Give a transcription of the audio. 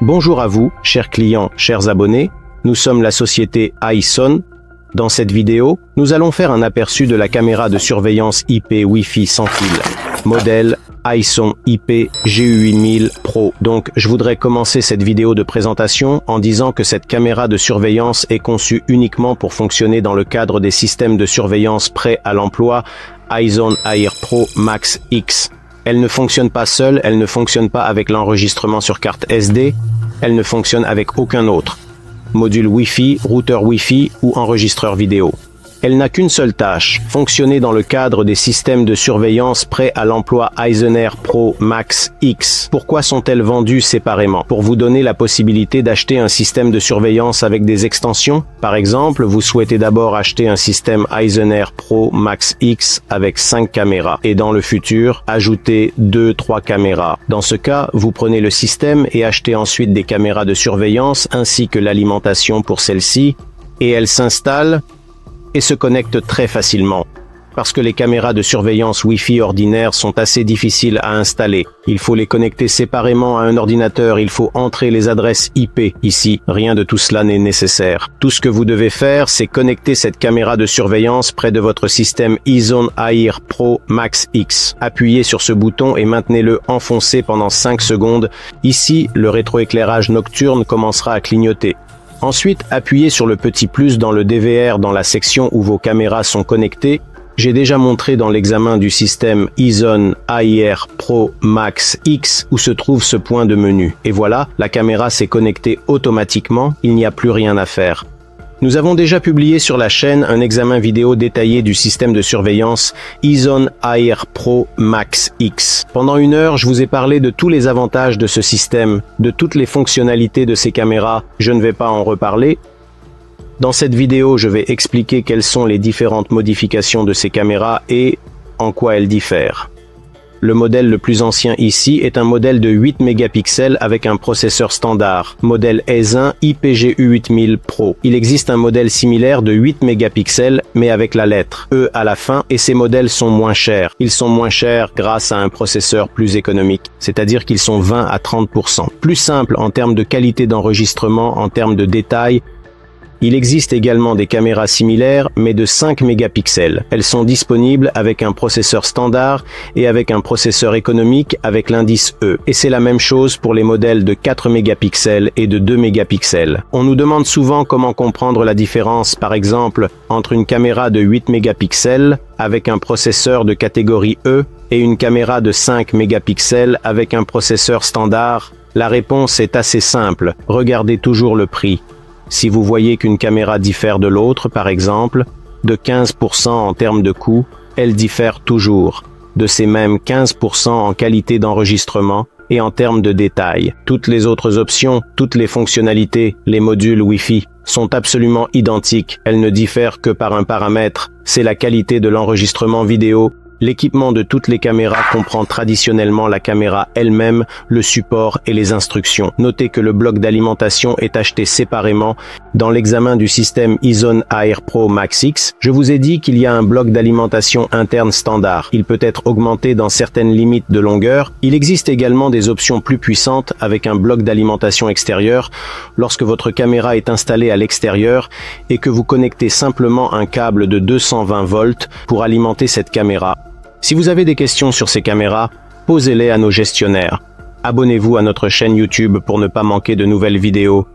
Bonjour à vous, chers clients, chers abonnés, nous sommes la société iSON. Dans cette vidéo, nous allons faire un aperçu de la caméra de surveillance IP Wi-Fi sans fil, modèle iSON IP GU8000 Pro. Donc, je voudrais commencer cette vidéo de présentation en disant que cette caméra de surveillance est conçue uniquement pour fonctionner dans le cadre des systèmes de surveillance prêts à l'emploi iZone Air Pro Max X. Elle ne fonctionne pas seule, elle ne fonctionne pas avec l'enregistrement sur carte SD, elle ne fonctionne avec aucun autre module Wi-Fi, routeur Wi-Fi ou enregistreur vidéo. Elle n'a qu'une seule tâche, fonctionner dans le cadre des systèmes de surveillance prêts à l'emploi iZone Air Pro Max X. Pourquoi sont-elles vendues séparément? Pour vous donner la possibilité d'acheter un système de surveillance avec des extensions. Par exemple, vous souhaitez d'abord acheter un système iZone Air Pro Max X avec 5 caméras et dans le futur, ajouter 2-3 caméras. Dans ce cas, vous prenez le système et achetez ensuite des caméras de surveillance ainsi que l'alimentation pour celles-ci et elles s'installent et se connectent très facilement. Parce que les caméras de surveillance Wi-Fi ordinaires sont assez difficiles à installer. Il faut les connecter séparément à un ordinateur, il faut entrer les adresses IP. Ici, rien de tout cela n'est nécessaire. Tout ce que vous devez faire, c'est connecter cette caméra de surveillance près de votre système iZone Air Pro Max X. Appuyez sur ce bouton et maintenez-le enfoncé pendant 5 secondes. Ici, le rétroéclairage nocturne commencera à clignoter. Ensuite, appuyez sur le petit plus dans le DVR dans la section où vos caméras sont connectées. J'ai déjà montré dans l'examen du système iZone Air Pro Max X où se trouve ce point de menu. Et voilà, la caméra s'est connectée automatiquement, il n'y a plus rien à faire. Nous avons déjà publié sur la chaîne un examen vidéo détaillé du système de surveillance iZone Air Pro Max X. Pendant 1 heure, je vous ai parlé de tous les avantages de ce système, de toutes les fonctionnalités de ces caméras. Je ne vais pas en reparler. Dans cette vidéo, je vais expliquer quelles sont les différentes modifications de ces caméras et en quoi elles diffèrent. Le modèle le plus ancien ici est un modèle de 8 mégapixels avec un processeur standard, modèle S1 IPGU8000 Pro. Il existe un modèle similaire de 8 mégapixels mais avec la lettre E à la fin et ces modèles sont moins chers. Ils sont moins chers grâce à un processeur plus économique, c'est-à-dire qu'ils sont 20 à 30% plus simples en termes de qualité d'enregistrement, en termes de détails. Il existe également des caméras similaires, mais de 5 mégapixels. Elles sont disponibles avec un processeur standard et avec un processeur économique avec l'indice E. Et c'est la même chose pour les modèles de 4 mégapixels et de 2 mégapixels. On nous demande souvent comment comprendre la différence, par exemple, entre une caméra de 8 mégapixels avec un processeur de catégorie E et une caméra de 5 mégapixels avec un processeur standard. La réponse est assez simple. Regardez toujours le prix. Si vous voyez qu'une caméra diffère de l'autre, par exemple, de 15% en termes de coût, elle diffère toujours, de ces mêmes 15% en qualité d'enregistrement et en termes de détails. Toutes les autres options, toutes les fonctionnalités, les modules Wi-Fi, sont absolument identiques. Elles ne diffèrent que par un paramètre, c'est la qualité de l'enregistrement vidéo. L'équipement de toutes les caméras comprend traditionnellement la caméra elle-même, le support et les instructions. Notez que le bloc d'alimentation est acheté séparément. Dans l'examen du système iZone Air Pro Max X, je vous ai dit qu'il y a un bloc d'alimentation interne standard. Il peut être augmenté dans certaines limites de longueur. Il existe également des options plus puissantes avec un bloc d'alimentation extérieur lorsque votre caméra est installée à l'extérieur et que vous connectez simplement un câble de 220 volts pour alimenter cette caméra. Si vous avez des questions sur ces caméras, posez-les à nos gestionnaires. Abonnez-vous à notre chaîne YouTube pour ne pas manquer de nouvelles vidéos.